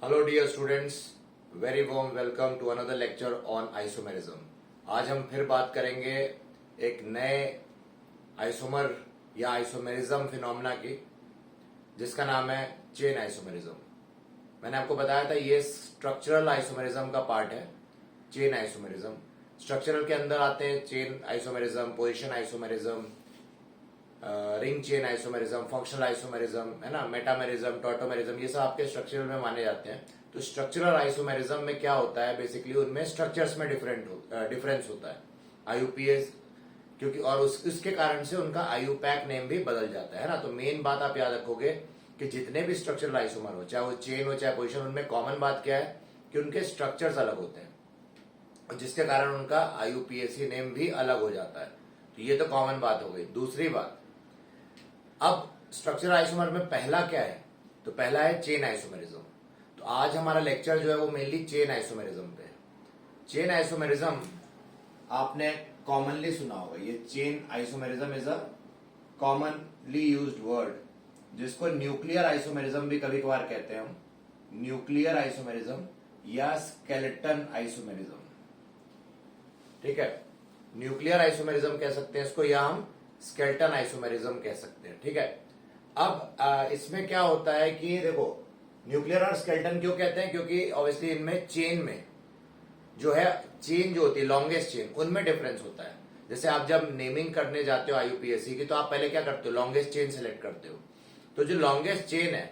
Hello dear students, very warm welcome to another lecture on isomerism. आज हम फिर बात करेंगे एक नए आइसोमर या आइसोमेरिज्म फिनोमेना की, जिसका नाम है चेन आइसोमेरिज्म। मैंने आपको बताया था ये स्ट्रक्चरल आइसोमेरिज्म का पार्ट है। चेन आइसोमेरिज्म स्ट्रक्चरल के अंदर आते हैं chain isomerism, position isomerism, ring chain isomerism, functional isomerism, है ना, मेटामेरिज्म, टॉटोमेरिज्म, ये सब आपके स्ट्रक्चरल में माने जाते हैं। तो स्ट्रक्चरल आइसोमेरिज्म में क्या होता है, बेसिकली उनमें स्ट्रक्चर्स में डिफरेंस होता है, आईयूपीएस, क्योंकि और उसके कारण से उनका आईयूपैक नेम भी बदल जाता है ना। तो मेन बात आप याद रखोगे कि जितने भी स्ट्रक्चरल आइसोमर हो, चाहे वो चेन हो चाहे पोजिशन, उनमें कॉमन बात क्या है कि उनके स्ट्रक्चर्स अलग होते हैं, जिसके कारण उनका आईयूपीएसी नेम भी अलग हो जाता है। तो ये तो कॉमन बात हो गई। दूसरी बात, अब स्ट्रक्चरल आइसोमर में पहला क्या है, तो पहला है चेन आइसोमेरिज्म। तो आज हमारा लेक्चर जो है वो मेनली चेन आइसोमेरिज्म पे है। चेन आइसोमेरिज्म आपने कॉमनली सुना होगा, ये chain isomerism is a commonly used word, जिसको न्यूक्लियर आइसोमेरिज्म भी कभी कभार कहते हैं हम, न्यूक्लियर आइसोमेरिज्म या स्केलेटन आइसोमेरिज्म। ठीक है, न्यूक्लियर आइसोमेरिज्म कह सकते हैं इसको, या हम स्केलेटन आइसोमेरिज्म कह सकते हैं। ठीक है, अब इसमें क्या होता है कि देखो, न्यूक्लियर और स्केलेटन क्यों कहते हैं, क्योंकि ऑब्वियसली इनमें चेन में जो है, चेन जो होती है लॉन्गेस्ट चेन, उनमें डिफरेंस होता है। जैसे आप जब नेमिंग करने जाते हो आईयूपीएससी की, तो आप पहले क्या करते हो, लॉन्गेस्ट चेन सेलेक्ट करते हो। तो जो लॉन्गेस्ट चेन है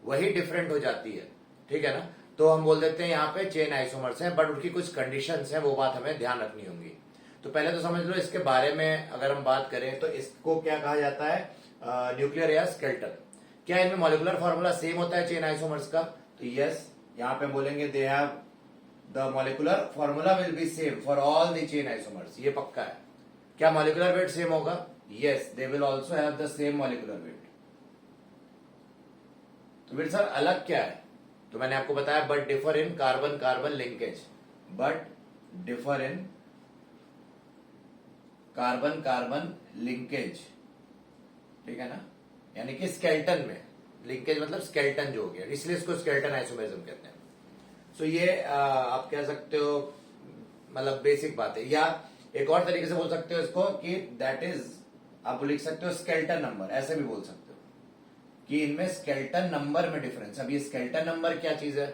वही डिफरेंट हो जाती है। ठीक है ना, तो हम बोल देते हैं यहाँ पे चेन आइसोमर्स हैं, बट उनकी कुछ कंडीशंस हैं, वो बात हमें ध्यान रखनी होंगी। तो पहले तो समझ लो इसके बारे में, अगर हम बात करें तो इसको क्या कहा जाता है, न्यूक्लियर या स्केलेटन। क्या इनमें मॉलिक्यूलर फॉर्मूला सेम होता है चेन आइसोमर्स का, तो यस, यहाँ पे बोलेंगे they have the molecular formula will be same for all the chain isomers, ये पक्का है। क्या मॉलिक्यूलर वेट सेम होगा, yes, they will also have the same molecular weight. तो फिर सर अलग क्या है, तो मैंने आपको बताया but differ in carbon carbon linkage, but differ in carbon carbon linkage. ठीक है ना, यानी कि स्केलेटन में लिंकेज मतलब स्केलेटन जो हो गया, इसलिए इसको स्केलेटन आइसोमेरिज्म कहते हैं। सो ये आप कह सकते हो, मतलब बेसिक बात है। या एक और तरीके से बोल सकते हो इसको कि दैट इज, आप लिख सकते हो स्केलेटन नंबर, ऐसे भी बोल सकते हो कि इनमें स्केलेटन नंबर में डिफरेंस। अब ये स्केलेटन नंबर क्या चीज है,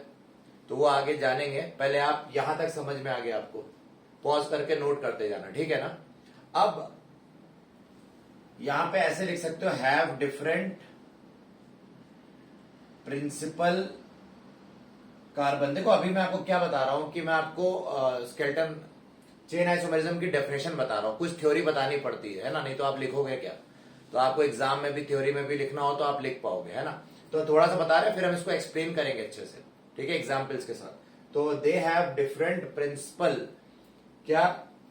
तो वो आगे जानेंगे। पहले आप यहां तक समझ में आ गया, आपको पॉज करके नोट करते जाना, ठीक है ना। अब यहां पे ऐसे लिख सकते हो, हैव डिफरेंट प्रिंसिपल कार्बन। देखो अभी मैं आपको क्या बता रहा हूं कि मैं आपको स्केलेटन चेन आइसोमेरिज्म की डेफिनेशन बता रहा हूं, कुछ थ्योरी बतानी पड़ती है ना, नहीं तो आप लिखोगे क्या। तो आपको एग्जाम में भी थ्योरी में भी लिखना हो तो आप लिख पाओगे, है ना। तो थोड़ा सा बता रहे हैं, फिर हम इसको एक्सप्लेन करेंगे अच्छे से, ठीक है, एग्जाम्पल्स के साथ। तो दे हैव डिफरेंट प्रिंसिपल, क्या,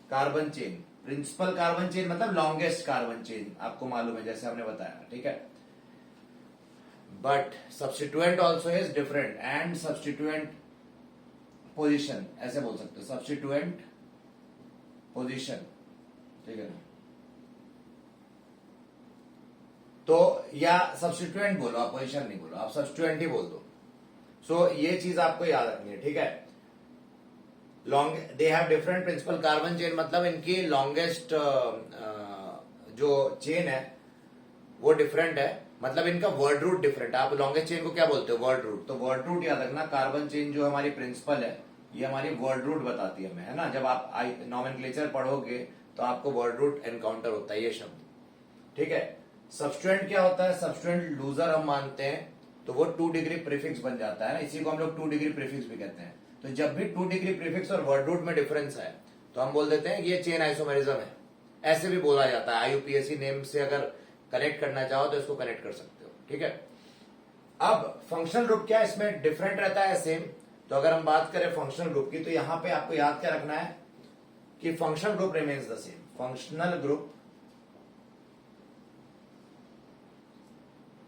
carbon chain. Principal carbon chain मतलब लॉन्गेस्ट कार्बन चेन, आपको मालूम है, जैसे हमने बताया, ठीक है। But substituent also is different, and substituent position, ऐसे बोल सकते हो, सब्स्टिट्यूएंट पोजिशन, ठीक है ना। तो या सब्स्टिट्यूएंट बोलो, आप पोजिशन नहीं बोलो, आप सब्स्टिट्यूएंट ही बोल दो। सो ये चीज आपको याद रखनी है, ठीक है। Long, they have different principal carbon chain मतलब इनकी लॉन्गेस्ट जो चेन है वो डिफरेंट है, मतलब इनका वर्ड रूट डिफरेंट है। आप लॉन्गेस्ट चेन को क्या बोलते हो, वर्ड रूट। तो वर्ड रूट याद रखना, कार्बन चेन जो हमारी प्रिंसिपल है, ये हमारी वर्ड रूट बताती है हमें, है ना। जब आप नॉमेनक्लेचर पढ़ोगे तो आपको वर्ड रूट एनकाउंटर होता है, ये शब्द, ठीक है। सब्स्टिट्यूएंट क्या होता है, सब्स्टिट्यूएंट लूजर हम मानते हैं, तो वो 2 डिग्री प्रीफिक्स बन जाता है ना, इसी को हम लोग 2 डिग्री प्रीफिक्स भी कहते हैं। तो जब भी 2 डिग्री प्रीफिक्स और वर्ड रूट में डिफरेंस है, तो हम बोल देते हैं ये चेन आइसोमेरिज्म है। ऐसे भी बोला जाता है, आईयूपीएससी नेम से अगर कनेक्ट करना चाहो तो इसको कनेक्ट कर सकते हो, ठीक है। अब फंक्शनल ग्रुप क्या, इसमें डिफरेंट रहता है, सेम। तो अगर हम बात करें फंक्शनल ग्रुप की, तो यहां पे आपको याद क्या रखना है कि functional group remains the same, functional group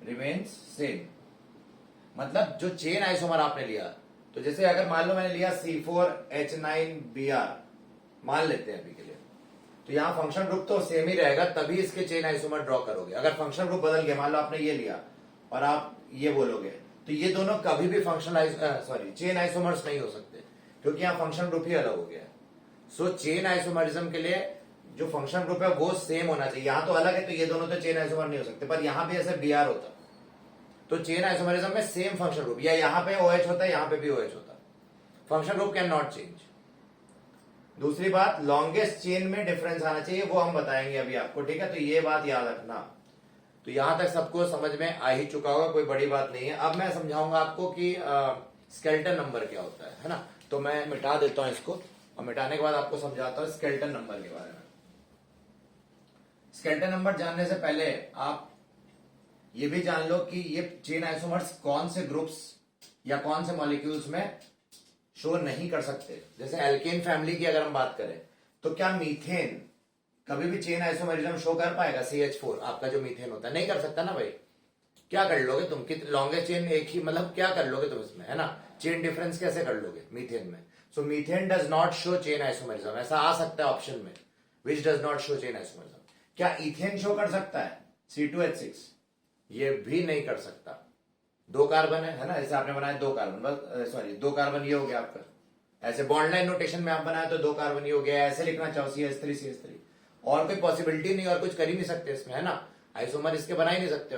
remains same. मतलब जो चेन आइसोमर आपने लिया, तो जैसे अगर मान लो मैंने लिया C4H9Br, मान लेते हैं अभी के लिए, तो यहां फंक्शन ग्रुप तो सेम ही रहेगा, तभी इसके चेन आइसोमर ड्रॉ करोगे। अगर फंक्शन ग्रुप बदल गया, मान लो आपने ये लिया और आप ये बोलोगे, तो ये दोनों कभी भी चेन आइसोमर्स नहीं हो सकते, क्योंकि यहाँ फंक्शन ग्रुप ही अलग हो गया है। सो चेन आइसोमरिज्म के लिए जो फंक्शन ग्रुप है वो सेम होना चाहिए। यहाँ तो अलग है, तो ये दोनों तो चेन आइसोमर नहीं हो सकते, पर यहाँ भी ऐसे Br होता तो चेन आइसोमरिज्म में सेम फंक्शन ग्रुप, या यहाँ पे OH होता है, यहाँ पे भी OH होता, function group can not change. दूसरी बात, लॉन्गेस्ट चेन में डिफरेंस आना चाहिए, वो हम बताएंगे अभी आपको, ठीक है। तो ये बात याद रखना। तो यहां तक सबको समझ में आ ही चुका होगा, कोई बड़ी बात नहीं है। अब मैं समझाऊंगा आपको कि स्केलेटन नंबर क्या होता है ना। तो मैं मिटा देता हूं इसको, और मिटाने के बाद आपको समझाता हूं स्केलेटन नंबर के बारे में। स्केलेटन नंबर जानने से पहले आप ये भी जान लो कि ये चेन आइसोमर्स कौन से ग्रुप्स या कौन से मॉलिक्यूल्स में शो नहीं कर सकते। जैसे एल्केन फैमिली की अगर हम बात करें, तो क्या मीथेन कभी भी चेन आइसोमरिज्म शो कर पाएगा? CH4 आपका जो मीथेन होता है, नहीं कर सकता ना भाई। क्या कर लोगे तुम कि लॉन्गेस्ट चेन एक ही, मतलब क्या कर लोगे तुम इसमें, है ना। चेन डिफरेंस कैसे कर लोगे मीथेन में? So methane does not show chain isomerism, ऐसा आ सकता है ऑप्शन में, which does not show chain isomerism. क्या इथेन शो कर सकता है? C2H6 ये भी नहीं कर सकता। 2 कार्बन है ना, जैसे आपने बनाया 2 कार्बन, बस 2 कार्बन ये हो गया आपका। ऐसे बॉन्ड लाइन नोटेशन में आप बनाया तो 2 कार्बन ये हो गया। ऐसे लिखना चाहो CH3 और कोई पॉसिबिलिटी नहीं, और कुछ कर ही नहीं सकते इसमें, है ना। आइसोमर इसके बना ही नहीं सकते।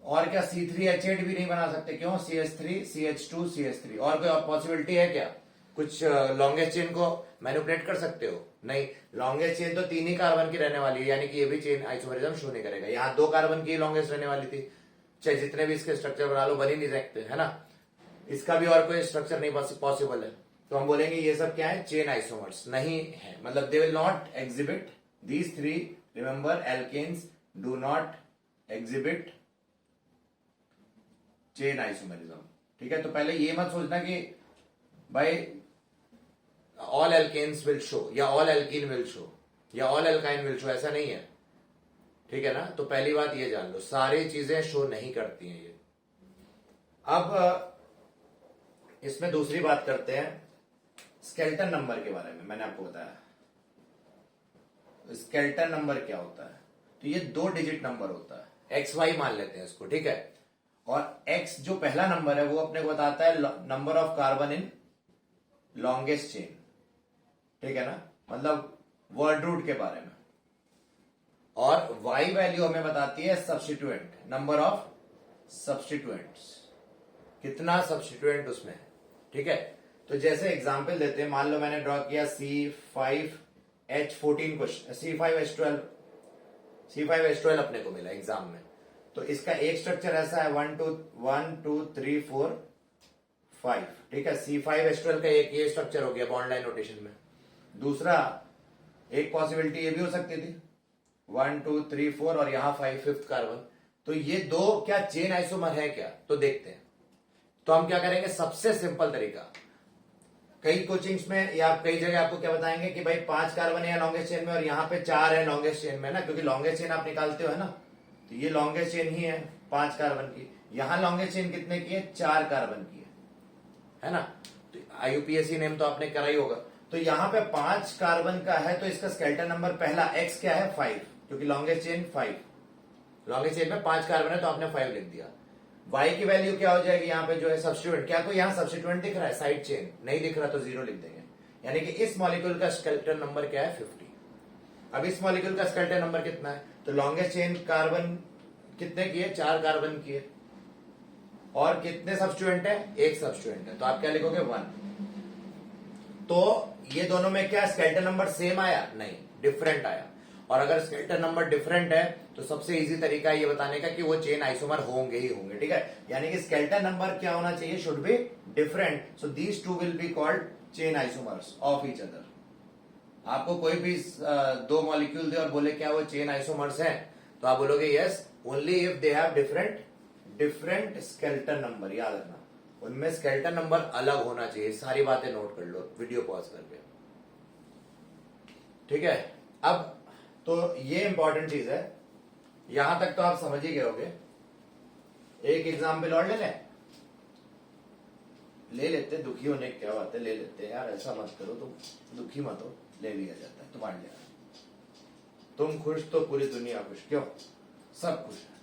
और क्या C3H8 भी नहीं बना सकते? क्यों? CH3 CH2 CH3। और कोई पॉसिबिलिटी है क्या? कुछ लॉन्गेस्ट चेन को मैनिपुलेट कर सकते हो? नहीं। लॉन्गेस्ट चेन तो 3 ही कार्बन की रहने वाली है, यानी कि ये भी चेन आइसोमरिज्म शो नहीं करेगा। यहाँ 2 कार्बन की लॉन्गेस्ट रहने वाली थी, चाहे जितने भी इसके स्ट्रक्चर बना लो, बन ही नहीं सकते, है ना। इसका भी और कोई स्ट्रक्चर नहीं पॉसिबल है, तो हम बोलेंगे ये सब क्या है? चेन आइसोमर्स नहीं है, मतलब they will not exhibit these 3। Remember, alkanes do not exhibit chain isomerism, ठीक है। तो पहले ये मत सोचना कि भाई ऑल एल्केन्स विल शो, या ऑल एल्कीन विल शो, या ऑल एल्काइन विल शो, ऐसा नहीं है, ठीक है ना। तो पहली बात ये जान लो, सारी चीजें शो नहीं करती हैं ये। अब इसमें दूसरी बात करते हैं स्केलेटन नंबर के बारे में। मैंने आपको बताया स्केलेटन नंबर क्या होता है, तो ये 2 डिजिट नंबर होता है, XY मान लेते हैं इसको, ठीक है। और X जो पहला नंबर है वो अपने को बताता है number of carbon in longest chain, ठीक है ना, मतलब वर्ड रूट के बारे में। और Y वैल्यू हमें बताती है सब्स्टिट्यूएंट, नंबर ऑफ सब्स्टिट्यूएंट्स, कितना सब्स्टिट्यूएंट उसमें है, ठीक है। तो जैसे एग्जांपल देते हैं, मान लो मैंने ड्रॉ किया C5H14 क्वेश्चन, C5H12 अपने को मिला एग्जाम में। तो इसका एक स्ट्रक्चर ऐसा है 1 2 3 4 5, ठीक है। C5H12 का एक ये स्ट्रक्चर हो गया बॉन्ड लाइन नोटेशन में। दूसरा एक पॉसिबिलिटी ये भी हो सकती थी 1 2 3 4 और यहां 5 5th कार्बन। तो ये 2 क्या चेन आइसोमर है क्या? तो देखते हैं। तो हम क्या करेंगे, सबसे सिंपल तरीका, कई कोचिंग्स में या कई जगह आपको क्या बताएंगे कि भाई 5 कार्बन है लॉन्गेस्ट चेन में, और यहाँ पे 4 है लॉन्गेस्ट चेन में ना, क्योंकि लॉन्गेस्ट चेन आप निकालते हो, है ना। तो ये लॉन्गेस्ट चेन ही है 5 कार्बन की। यहां लॉन्गेस्ट चेन कितने की है? 4 कार्बन की है ना। तो IUPAC नेम तो आपने करा ही होगा। तो यहाँ पे 5 कार्बन का है, तो इसका स्केलेटन नंबर पहला X क्या है? 5, क्योंकि लॉन्गेस्ट चेन 5, लॉन्गेस्ट चेन में 5 कार्बन है तो आपने 5 लिख दिया। Y की वैल्यू क्या हो जाएगी यहाँ पे जो है सब्स्टिट्यूएंट? क्या कोई यहाँ सब्स्टिट्यूएंट दिख रहा है? साइड चेन नहीं दिख रहा, तो 0 लिख देंगे। यानी कि इस मॉलिक्यूल का स्केलेटन नंबर क्या है? 50। अब इस मॉलिक्यूल का स्केलेटन नंबर कितना है? तो लॉन्गेस्ट चेन कार्बन कितने की है? 4 कार्बन की है। और कितने सब्स्टिट्यूएंट है? एक सब्स्टिट्यूएंट है, तो आप क्या लिखोगे? 1। तो ये दोनों में क्या स्केलेटन नंबर सेम आया? नहीं, डिफरेंट आया। और अगर स्केलेटन नंबर डिफरेंट है तो सबसे इजी तरीका ये बताने का कि वो चेन आइसोमर होंगे ही होंगे, ठीक है। यानी कि स्केलेटन नंबर क्या होना चाहिए? Should be different. So these 2 will be called chain isomers of each other. आपको कोई भी 2 मॉलिक्यूल दे और बोले क्या वो चेन आइसोमर्स हैं, तो आप बोलोगे yes only if they have different skeleton number. याद रखना, उनमें स्केलेटन नंबर अलग होना चाहिए। सारी बातें नोट कर लो वीडियो पॉज करके, ठीक है। अब तो ये इंपॉर्टेंट चीज है, यहां तक तो आप समझ ही गए होगे। एक एग्जाम्पल और ले लेते, दुखी होने की क्या बात है, ले लेते हैं यार, ऐसा मत करो तुम, दुखी मत हो, ले लिया जाता है तुम्हारे लिए। तुम खुश तो पूरी दुनिया खुश, क्यों? सब खुश है।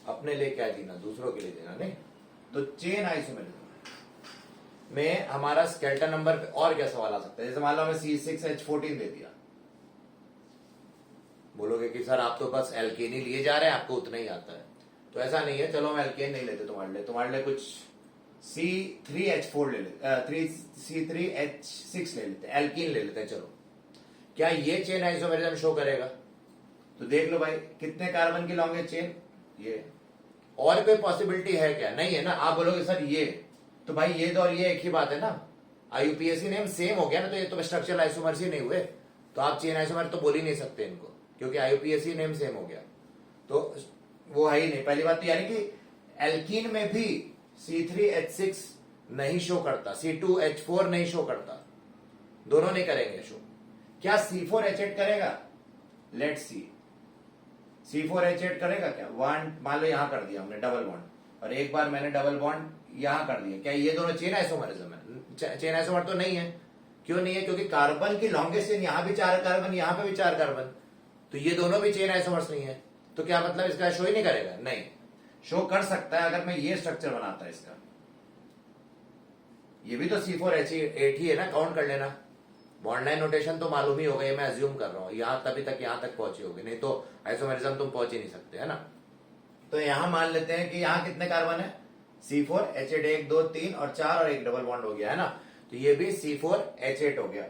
अपने लिए क्या जीना, दूसरों के लिए जीना नहीं। तो चेन आइसोमेरिज्म में हमारा स्केलेटन नंबर पे और क्या सवाल आ सकता है? जैसे मान लो हमें C6H14 दे दिया, बोलोगे कि सर आप तो बस एल्केन ही लिए जा रहे हैं, आपको उतना ही आता है। तो ऐसा नहीं है, चलो हम एल्केन नहीं लेते तुम्हारे लिए कुछ C3H4 ले लेते, C3H6 ले लेते, एल्कीन ले लेते हैं। चलो, क्या ये चेन आइसोमेरिज्म शो करेगा? तो देख लो भाई, कितने कार्बन की लॉन्गेस्ट चेन ये। और कोई पॉसिबिलिटी है क्या? नहीं है ना। आप बोलोगे सर ये, तो भाई ये तो और ये एक ही बात है ना, IUPAC नेम सेम हो गया ना, तो ये तो स्ट्रक्चरल आइसोमर्स ही नहीं हुए, तो आप चेन आइसोमर तो बोल ही नहीं सकते इनको, क्योंकि IUPAC नेम सेम हो गया, तो वो है ही नहीं। पहली बात तो यानी कि एल्कीन में भी C3H6 नहीं शो करता, C2H4 नहीं शो करता, दोनों नहीं करेंगे शो। क्या C4H8 करेगा? लेट्स सी, C4H8 करेगा क्या? वन मान लो यहां कर दिया हमने डबल बॉन्ड, और एक बार मैंने डबल बॉन्ड यहां कर दिया, क्या ये दोनों चेन आइसोमरिज्म है? चेन आइसोमर तो नहीं है। क्यों नहीं है? क्योंकि कार्बन की लॉन्गेस्ट चेन यहां भी 4 कार्बन, यहां पे भी 4 कार्बन, तो ये दोनों भी चेन आइसोमर्स नहीं है। तो क्या मतलब इसका शो ही नहीं करेगा? नहीं, शो कर सकता है अगर मैं ये स्ट्रक्चर बनाता है इसका। ये भी तो C4H8 ही है ना, काउंट कर लेना। बॉन्ड लाइन नोटेशन तो मालूम ही हो गई, मैं अज्यूम कर रहा हूं यहां तभी तक यहां तक पहुंचे होगे, नहीं तो आइसोमेरिज्म तुम पहुंच ही नहीं सकते, है ना। तो यहां मान लेते हैं कि यहां कितने कार्बन है? C4H8 1 2 3 और 4 और एक डबल बॉन्ड हो गया, है ना। तो ये भी C4H8 हो गया।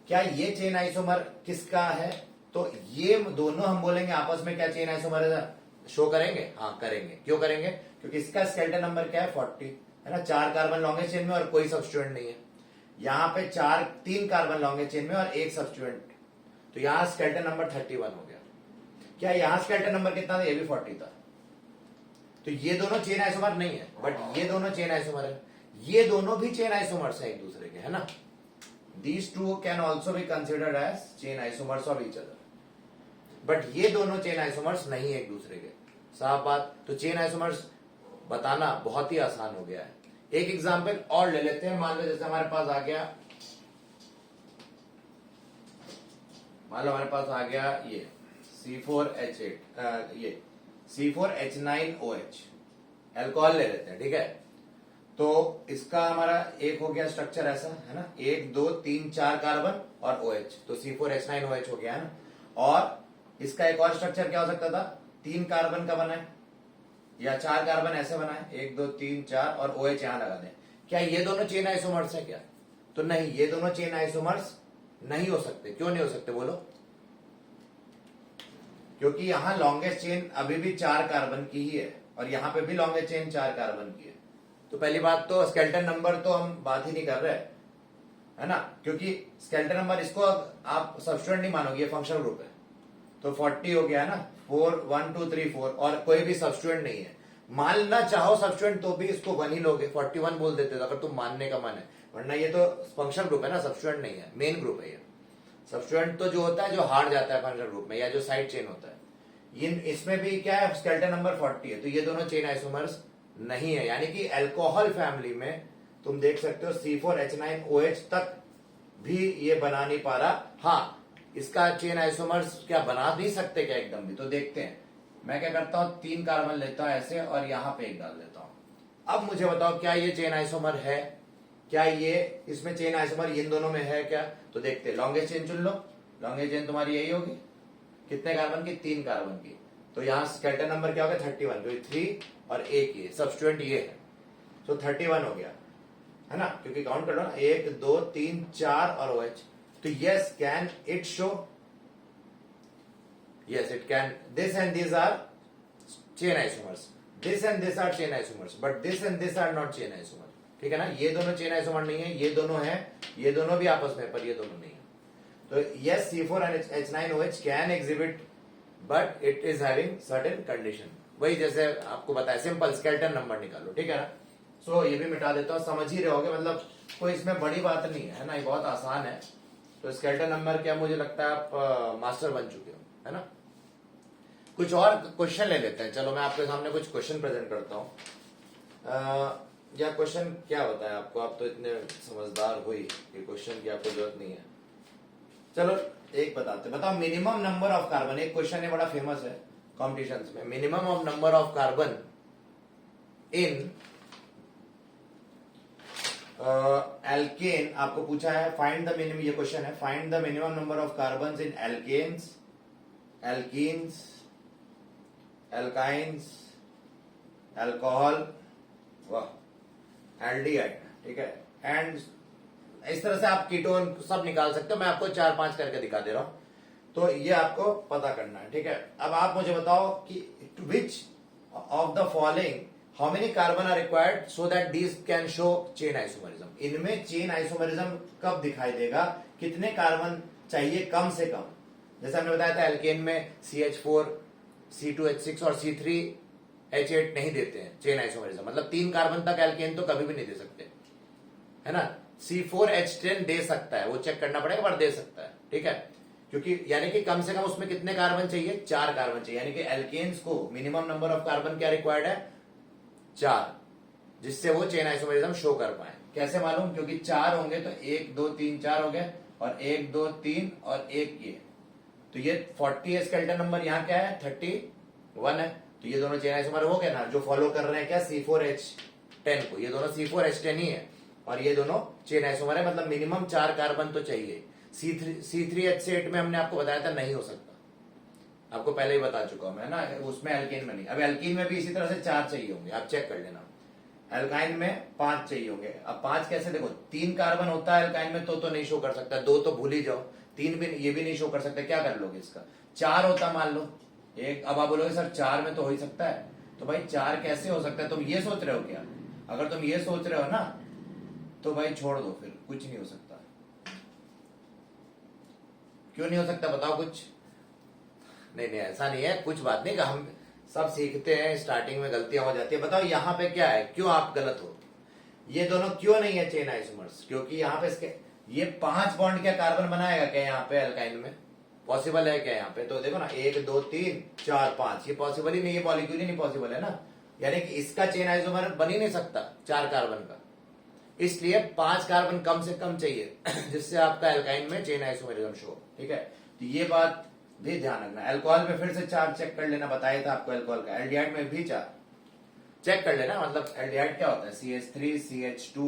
क्या ये चेन आइसोमर किसका है? तो ये दोनों हम बोलेंगे आपस में क्या चेन आइसोमर शो करेंगे? हाँ करेंगे। क्यों करेंगे? क्योंकि इसका स्केलेटन नंबर क्या है? 40, है ना। 4 कार्बन लॉन्गेस्ट चेन में और कोई सब्स्टिट्यूएंट नहीं है। यहां पे 3 कार्बन लॉन्गेस्ट चेन में और एक सब्स्टिट्यूएंट, तो यहां स्केलेटन नंबर 31 हो गया। क्या यहां स्केलेटन नंबर कितना था? ये भी 40 था। तो ये दोनों चेन आइसोमर नहीं है, बट ये दोनों चेन आइसोमर है। ये दोनों भी चेन आइसोमर्स है एक दूसरे के, है ना। These two can also be considered as chain isomers of each other, but ये दोनों चेन आइसोमर्स नहीं है एक दूसरे के। साफ बात। तो चेन आइसोमर्स बताना बहुत ही आसान हो गया है। एक एग्जांपल और ले लेते हैं। मान लो जैसे हमारे पास आ गया, मान लो हमारे पास आ गया ये C4H8, ये C4H9OH, अल्कोहल ले लेते हैं, ठीक है। तो इसका हमारा एक हो गया स्ट्रक्चर ऐसा, है ना, 1 2 3 4 कार्बन और OH, तो C4H9OH हो गया, है ना। और इसका एक और स्ट्रक्चर क्या हो सकता था? 3 कार्बन का बना है या 4 कार्बन ऐसे बना है, 1 2 3 4 और OH यहां लगा दें। क्या ये दोनों चेन आइसोमर्स है क्या? तो नहीं, ये दोनों चेन आइसोमर्स नहीं हो सकते। क्यों नहीं हो सकते बोलो? क्योंकि यहां लॉन्गेस्ट चेन अभी भी 4 कार्बन की ही है और यहां पे भी लॉन्गेस्ट चेन 4 कार्बन की है। तो पहली बात तो स्केलेटन नंबर तो हम बात ही नहीं कर रहे, है ना, क्योंकि स्केलेटन नंबर इसको आप सब्स्टिट्यूएंट नहीं मानोगे, ये फंक्शनल ग्रुप है। तो 40 हो गया, है ना, 4 1 2 3 4 और कोई भी सब्स्टिट्यूएंट नहीं है। मानना चाहो सब्स्टिट्यूएंट तो भी इसको 1 ही लोगे, 41 बोल देते अगर तुम मानने का मन है, वरना ये तो फंक्शनल ग्रुप है ना, सब्स्टिट्यूएंट नहीं है, मेन ग्रुप है ये। सब्स्टिट्यूएंट तो जो होता है जो हार जाता है फंक्शनल ग्रुप में, या जो साइड चेन होता है। इसमें भी क्या है? स्केलेटन नंबर 40 है, तो ये दोनों चेन आइसोमर्स नहीं है। यानी कि अल्कोहल फैमिली में तुम देख सकते हो C4H9OH तक भी ये बना नहीं पा रहा। हाँ, इसका चेन आइसोमर्स क्या बना नहीं सकते क्या एकदम भी? तो देखते हैं। मैं क्या करता हूं, 3 कार्बन लेता हूं ऐसे और यहां पे एक डाल देता हूं। अब मुझे बताओ क्या ये चेन आइसोमर है? क्या ये इसमें चेन आइसोमर इन दोनों में है क्या? तो देखते हैं। लॉन्गेस्ट चेन चुन लो। लॉन्गेस्ट चेन तुम्हारी यही होगी, कितने कार्बन की? 3 कार्बन की। तो यहां स्केलेटन नंबर क्या होगा? 31, क्योंकि 3 और एक ये सब्स्टिट्यूएंट ये है, तो 31 हो गया, है ना, क्योंकि काउंट कर लो ना, 1 2 3 4 और OH। तो yes, can it show? Yes it can. This and this are chain isomers, this and this are chain isomers, but this and this are not chain isomer, ठीक है ना। ये दोनों चेन आइसोमर नहीं है, ये दोनों है, ये दोनों भी आपस में, पर ये दोनों नहीं है। तो yes, C4H9OH can exhibit, but it is having certain condition. वही जैसे आपको बताया, सिंपल स्केलेटन नंबर निकालो, ठीक है ना। सो ये भी मिटा देता हूं, समझ ही रहे होगे, मतलब कोई इसमें बड़ी बात नहीं है ना, ये बहुत आसान है। तो स्केलेटन नंबर क्या, मुझे लगता है आप मास्टर बन चुके हो, है ना। कुछ और क्वेश्चन ले लेते हैं। चलो मैं आपके सामने कुछ क्वेश्चन प्रेजेंट करता हूं। या क्वेश्चन क्या बताया आपको, आप तो इतने समझदार हुई कि क्वेश्चन की आपको जरूरत नहीं है। चलो एक बताते, बताओ मिनिमम नंबर ऑफ कार्बन। एक क्वेश्चन है बड़ा फेमस है, कॉम्पिटिशंस में minimum of number of carbon in alkane आपको पूछा है, फाइंड द मिनिमम, ये क्वेश्चन है, find the minimum number of carbon in alkanes, alkenes, alkynes, alcohol, वाह, एल्डिहाइड, ठीक है, एंड इस तरह से आप कीटोन सब निकाल सकते हो। मैं आपको 4-5 करके दिखा दे रहा हूं, तो ये आपको पता करना है, ठीक है। अब आप मुझे बताओ कि which of the following how many carbon are required so that these can show chain isomerism. इनमें चेन आइसोमरिज्म कब दिखाई देगा, कितने कार्बन चाहिए कम से कम। जैसे हमने बताया था एल्केन में CH4, C2H6 और C3H8 नहीं देते हैं चेन आइसोमरिज्म, मतलब 3 कार्बन तक एल्केन तो कभी भी नहीं दे सकते, है ना। C4H10 दे सकता है, वो चेक करना पड़ेगा पर दे सकता है, ठीक है, क्योंकि यानी कि कम से कम उसमें कितने कार्बन चाहिए, 4 कार्बन चाहिए, यानी कि एल्केन्स को मिनिमम नंबर ऑफ कार्बन क्या रिक्वायर्ड है, 4, जिससे वो चेन आइसोमरिज्म शो कर पाए। कैसे मालूम, क्योंकि 4 होंगे तो 1 2 3 4 हो गए, और 1 2 3 और 1 ये, तो ये 40 स्केलेटन नंबर यहाँ क्या है, 31 है, तो ये दोनों चेन आइसोमर हो गए ना, जो फॉलो कर रहे हैं क्या, C4H10 को, ये दोनों C4H10 ही है, और ये दोनों चेन आइसोमर है, मतलब मिनिमम 4 कार्बन तो चाहिए। C3H8 में हमने आपको बताया था नहीं हो सकता, आपको पहले ही बता चुका हूं मैं ना, उसमें एल्केन में नहीं। अब एल्कीन में भी इसी तरह से 4 चाहिए होंगे, आप चेक कर लेना। एल्काइन में 5 चाहिए होंगे। अब 5 कैसे, देखो 3 कार्बन होता है एल्काइन में तो नहीं शो कर सकता, 2 तो भूल ही जाओ, 3 भी ये भी नहीं शो कर सकते, क्या कर लोगे इसका, 4 होता मान लो एक। अब आप बोलोगे सर 4 में तो हो ही सकता है, तो भाई 4 कैसे हो सकता है, तुम ये सोच रहे हो क्या, अगर तुम ये सोच रहे हो ना तो भाई छोड़ दो, फिर कुछ नहीं हो सकता। क्यों नहीं हो सकता बताओ कुछ, नहीं नहीं ऐसा नहीं है, कुछ बात नहीं, हम सब सीखते हैं, स्टार्टिंग में गलतियां हो जाती है। बताओ यहाँ पे क्या है, क्यों आप गलत हो, ये दोनों क्यों नहीं है चेन आइसोमर्स, क्योंकि यहाँ पे इसके ये 5 बॉन्ड क्या कार्बन बनाएगा क्या यहाँ पे एल्काइन में, पॉसिबल है क्या यहाँ पे, तो देखो ना 1 2 3 4 5, ये पॉसिबल ही नहीं, ये मॉलिक्यूल ही नहीं पॉसिबल है ना, यानी कि इसका चेन आइसोमर बन ही नहीं सकता 4 कार्बन का, इसलिए 5 कार्बन कम से कम चाहिए जिससे आपका एल्काइन में चेन आइसोमरिज्म शो, ठीक है। तो ये बात भी ध्यान रखना। अल्कोहल में फिर से 4 चेक कर लेना, बताया था आपको अल्कोहल का। एल्डिहाइड में भी 4 चेक कर लेना, मतलब एल्डिहाइड क्या होता है, CH3 CH2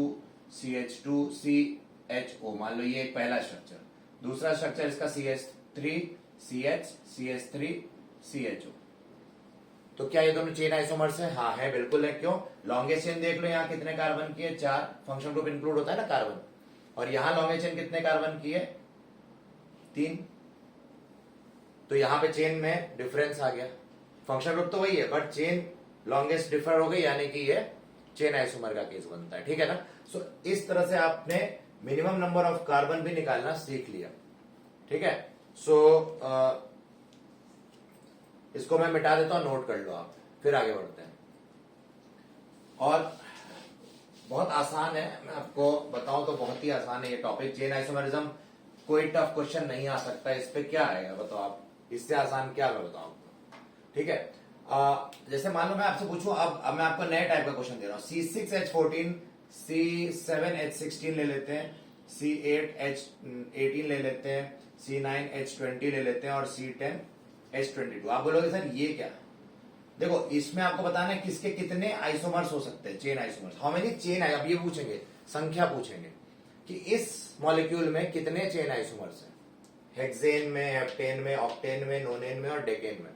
CH2 CHO, मान लो ये एक पहला स्ट्रक्चर, दूसरा स्ट्रक्चर इसका CH3 CH CH3 CHO, तो क्या ये दोनों चेन आइसोमर्स है, हाँ है, बिल्कुल है। क्यों, लॉन्गेस्ट चेन देख लो यहाँ कितने कार्बन की है, 4, फंक्शन ग्रुप इंक्लूड होता है ना कार्बन, और यहाँ लॉन्गेस्ट चेन कितने कार्बन की है, 3, तो यहाँ पे चेन में डिफरेंस आ गया, फंक्शन ग्रुप तो वही है बट चेन लॉन्गेस्ट डिफर हो गई, यानी कि ये चेन आइसोमर का केस बनता है, ठीक है ना। सो इस तरह से आपने मिनिमम नंबर ऑफ कार्बन भी निकालना सीख लिया, ठीक है। सो इसको मैं मिटा देता हूं, नोट कर लो आप, फिर आगे बढ़ते हैं। और बहुत आसान है, मैं आपको बताऊं तो बहुत ही आसान है ये टॉपिक, चेन आइसोमरिज्म, कोई टफ क्वेश्चन नहीं आ सकता इस पे, क्या आएगा बताओ आप, इससे आसान क्या मैं बताऊं आपको, ठीक है। जैसे मान लो मैं आपसे पूछूं, अब मैं आपको नए टाइप का क्वेश्चन दे रहा हूं, C6H14 C7H16 ले लेते हैं, C8H18 ले लेते हैं, C9H20 ले लेते हैं और C10H22। आप बोलोगे सर ये क्या, देखो इसमें आपको बताना है किसके कितने आइसोमर्स हो सकते हैं, chain isomers, how many chain है, अब ये पूछेंगे, संख्या पूछेंगे कि इस मॉलिक्यूल में कितने चेन आइसोमर्स हैं, हेक्सेन में, हेप्टेन में, ऑक्टेन में, नोनेन में और डेकेन में।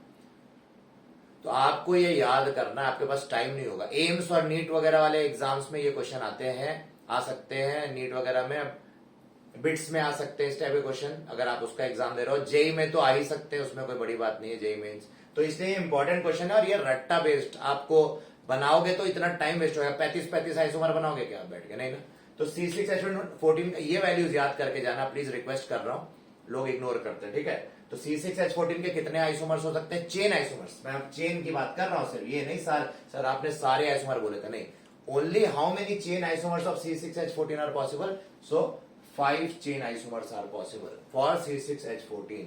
तो आपको ये याद करना, आपके पास टाइम नहीं होगा। एम्स और नीट वगैरह वाले एग्जाम्स में ये क्वेश्चन आते हैं, आ सकते हैं, नीट वगैरह में, बिट्स में आ सकते हैं इस टाइप के क्वेश्चन, अगर आप उसका एग्जाम दे रहे हो। जेई में तो आ ही सकते हैं, उसमें कोई बड़ी बात नहीं है, जेई मेंस, तो इसलिए इंपॉर्टेंट क्वेश्चन है, और ये रट्टा बेस्ड आपको बनाओगे तो इतना टाइम वेस्ट होगा, 35 आइसोमर बनाओगे क्या आप बैठ के, नहीं ना। तो C6H14 ये वैल्यूज याद करके जाना, प्लीज रिक्वेस्ट कर रहा हूं, लोग इग्नोर करते हैं, ठीक है। तो C6H14 के कितने आइसोमर्स हो सकते हैं, चेन आइसोमर्स, मैं अब चेन की बात कर रहा हूं, सिर्फ ये नहीं सर आपने सारे आइसोमर बोले थे, नहीं, only how many chain isomers of C6H14 are possible, so 5 chain isomers are possible for C6H14।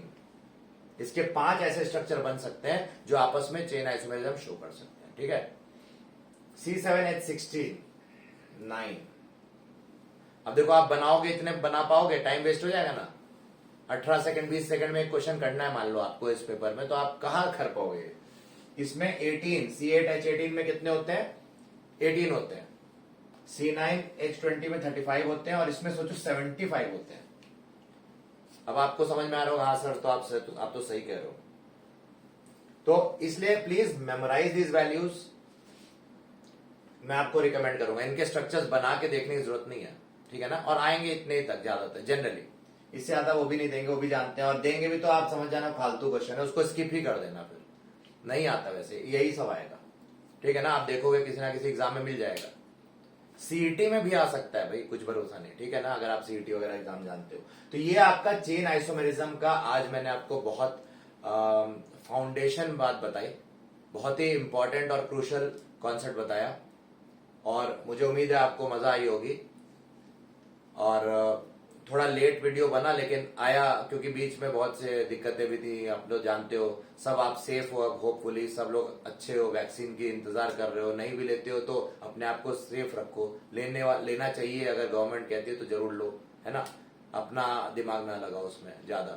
इसके 5 ऐसे स्ट्रक्चर बन सकते हैं जो आपस में चेन आइसोमरिज्म शो कर सकते हैं, ठीक है। C7H16 9, अब देखो आप बनाओगे, इतने बना पाओगे, टाइम वेस्ट हो जाएगा ना, 18 सेकंड 20 सेकंड में एक क्वेश्चन करना है मान लो आपको इस पेपर में, तो आप कहां कर पाओगे, इसमें 18 C8H18 में कितने होते हैं? 18 होते हैं। C9H20 में 35 होते हैं और इसमें सोचो 75 होते हैं। अब आपको समझ में आ रहा होगा, हाँ सर तो आप तो सही कह रहे हो। तो इसलिए प्लीज मेमोराइज दीज वैल्यूज, मैं आपको रिकमेंड करूंगा। इनके स्ट्रक्चर्स बना के देखने की जरूरत नहीं है, ठीक है ना। और आएंगे इतने ही तक ज्यादातर, जनरली इससे ज्यादा वो भी नहीं देंगे, वो भी जानते हैं। और देंगे भी तो आप समझ जाना फालतू क्वेश्चन है, उसको स्किप ही कर देना, फिर नहीं आता वैसे, यही सब आएगा, ठीक है ना। आप देखोगे किसी ना किसी एग्जाम में मिल जाएगा। सीईटी में भी आ सकता है भाई, कुछ भरोसा नहीं, ठीक है ना, अगर आप सीईटी वगैरह एग्जाम जानते हो। तो ये आपका चेन आइसोमेरिज्म का आज मैंने आपको बहुत फाउंडेशन बात बताई, बहुत ही इंपॉर्टेंट और क्रूशल कॉन्सेप्ट बताया, और मुझे उम्मीद है आपको मजा आई होगी। और थोड़ा लेट वीडियो बना लेकिन आया, क्योंकि बीच में बहुत से दिक्कतें भी थी, आप लोग जानते हो। सब आप सेफ हो, होपफुली सब लोग अच्छे हो, वैक्सीन की इंतजार कर रहे हो, नहीं भी लेते हो तो अपने आप को सेफ रखो। लेना चाहिए, अगर गवर्नमेंट कहती है तो जरूर लो, है ना। अपना दिमाग ना लगाओ उसमें ज्यादा।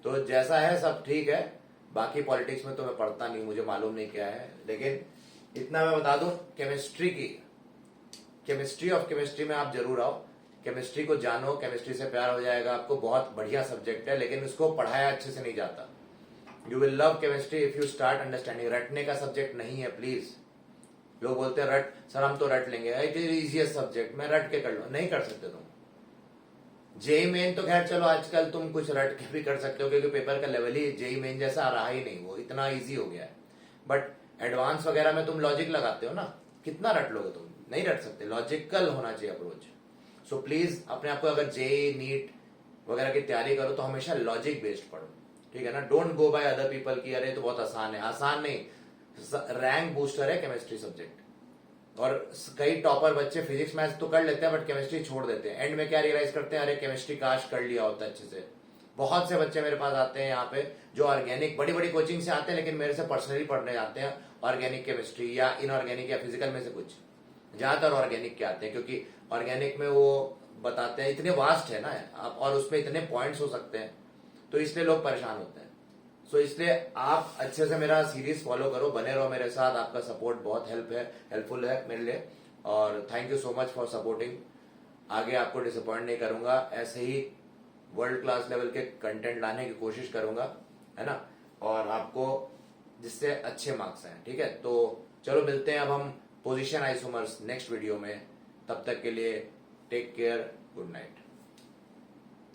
तो जैसा है सब ठीक है, बाकी पॉलिटिक्स में तो मैं पढ़ता नहीं, मुझे मालूम नहीं क्या है, लेकिन इतना मैं बता दूं, केमिस्ट्री ऑफ केमिस्ट्री में आप जरूर आओ। केमिस्ट्री को जानो, केमिस्ट्री से प्यार हो जाएगा आपको। बहुत बढ़िया सब्जेक्ट है, लेकिन उसको पढ़ाया अच्छे से नहीं जाता। You will love chemistry if you start understanding. रटने का सब्जेक्ट नहीं है प्लीज। लोग बोलते हैं रट सर, हम तो रट लेंगे, इट इज इजीएस्ट सब्जेक्ट, मैं रट के कर लूं। नहीं कर सकते तुम। जेई मेन तो खैर चलो आजकल तुम कुछ रट के भी कर सकते हो, क्योंकि पेपर का लेवल ही जेई मेन जैसा रहा ही नहीं, वो इतना इजी हो गया है। बट एडवांस वगैरह में तुम लॉजिक लगाते हो ना, कितना रट लोगे तुम? नहीं रट सकते, लॉजिकल होना चाहिए अप्रोच। सो प्लीज अपने आप को, अगर जेई नीट वगैरह की तैयारी करो तो हमेशा लॉजिक बेस्ड पढ़ो, ठीक है ना। Don't go by other people की अरे तो बहुत आसान है। आसान नहीं, रैंक बूस्टर है केमिस्ट्री सब्जेक्ट। और कई टॉपर बच्चे फिजिक्स मैथ्स तो कर लेते हैं बट केमिस्ट्री छोड़ देते हैं। एंड में क्या रियलाइज करते हैं, अरे केमिस्ट्री काश कर लिया होता अच्छे से। बहुत से बच्चे मेरे पास आते हैं यहाँ पे जो ऑर्गेनिक बड़ी बड़ी कोचिंग से आते हैं, लेकिन मेरे से पर्सनली पढ़ने आते हैं ऑर्गेनिक केमिस्ट्री या इनऑर्गेनिक या फिजिकल में से कुछ। ज्यादातर ऑर्गेनिक के आते हैं, क्योंकि ऑर्गेनिक में वो बताते हैं, इतने वास्ट है ना आप, और उसमें इतने पॉइंट्स हो सकते हैं, तो इसलिए लोग परेशान होते हैं। सो इसलिए आप अच्छे से मेरा सीरीज फॉलो करो, बने रहो मेरे साथ। आपका सपोर्ट बहुत हेल्पफुल है मेरे लिए, और thank you so much for supporting. आगे आपको डिसअपॉइंट नहीं करूंगा, ऐसे ही वर्ल्ड क्लास लेवल के कंटेंट लाने की कोशिश करूंगा, है ना, और आपको जिससे अच्छे मार्क्स आए, ठीक है। तो चलो मिलते हैं अब हम पोजीशन आइसोमर्स नेक्स्ट वीडियो में। तब तक के लिए टेक केयर, गुड नाइट।